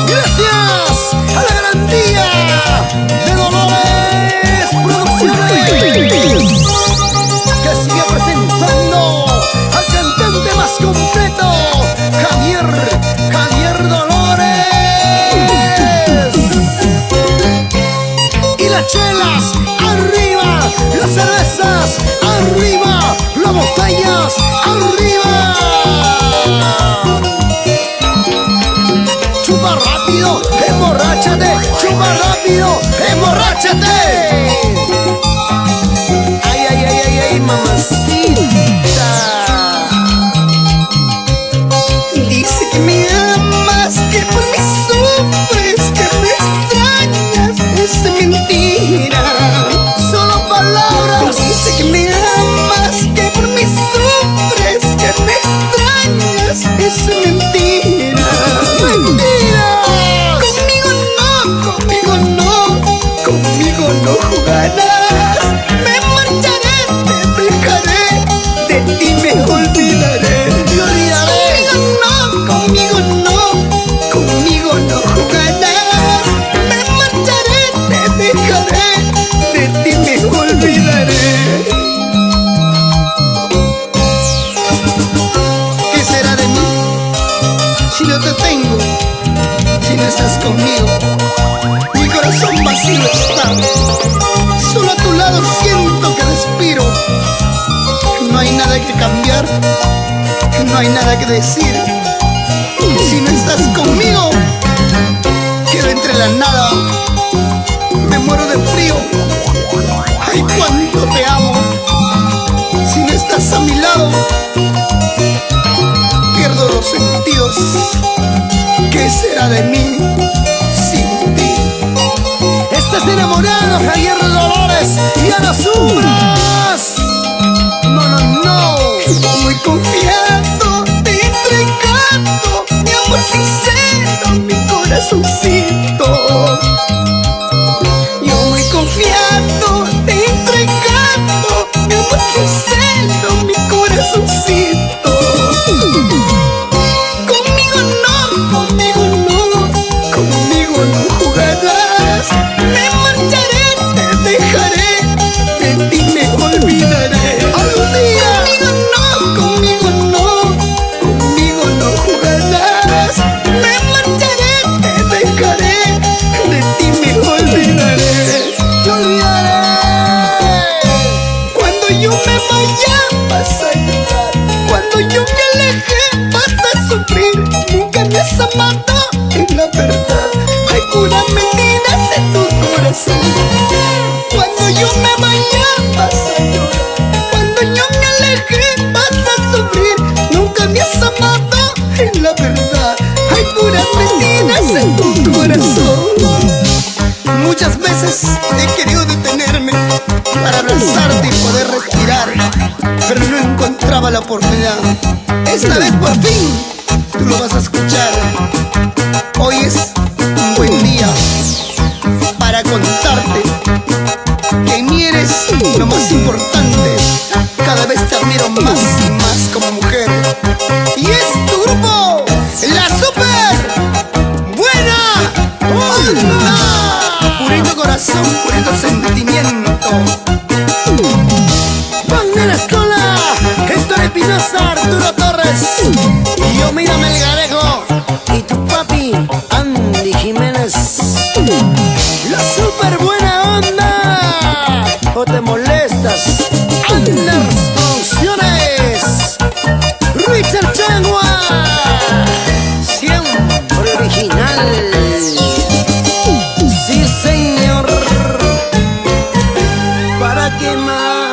Gracias a la garantía de Dolores Producciones, que sigue presentando al cantante más completo, Javier Dolores. Y las chelas arriba, las cervezas arriba, las botellas arriba. Chupa rápido, emborráchate, chupa rápido, emborráchate. Ay, ay, ay, ay, ay, mamacita. Dice que me amas, que por mí sufres, que me extrañas, es mentira. Solo palabras. Dice que me amas, que por mí sufres, que me extrañas, es mentira. Mentiras. Conmigo no jugarás. Me marcharé, te dejaré, de ti me olvidaré. Te olvidaré. Conmigo no jugarás. Me marcharé, te dejaré, de ti me olvidaré. ¿Qué será de mí si no te tengo? Si no estás conmigo, mi corazón vacío está. Solo a tu lado siento que respiro. No hay nada que cambiar, no hay nada que decir. Si no estás conmigo, quedo entre la nada. Me muero de frío. Ay, cuánto te amo. Si no estás a mi lado, pierdo los sentidos. ¿Qué será de mí sin ti? Estás enamorado, Javier Dolores, ya no sufras. No, no, no. Muy confiado, te he entregado mi amor sincero, mi corazoncito. Yo muy confiado, te he entregado mi amor sincero, mi corazoncito. Conmigo no jugarás. Me marcharé, te dejaré, de ti me olvidaré. Algún día. Conmigo no jugarás. Me marcharé, te dejaré, de ti me olvidaré. Te olvidaré. Cuando yo me vaya vas a llorar. Cuando yo me aleje vas a sufrir. Nunca me has amado, es la verdad. Hay puras mentiras en tu corazón. Cuando yo me vaya vas a llorar. Cuando yo me aleje vas a sufrir. Nunca me has amado, es la verdad. Hay puras mentiras en tu corazón. Muchas veces he querido detenerme para abrazarte y poder respirar, pero no encontraba la oportunidad. Esta vez por fin tú lo vas a escuchar. Hoy es un buen día para contarte que en mí eres lo más importante. Cada vez te admiro más y más como mujer. Y es tu grupo, La Super Buena Onda. Purito corazón, purito sentimiento. Juan de la Escola, Héctor Espinosa, Arturo Torres y yo, Mira Melgarejo. Y tu papi, Andy Jiménez. La Super Buena Onda. ¿O te molestas? Anders Producciones. Richard Changua, siempre original. Sí, señor. ¿Para qué más?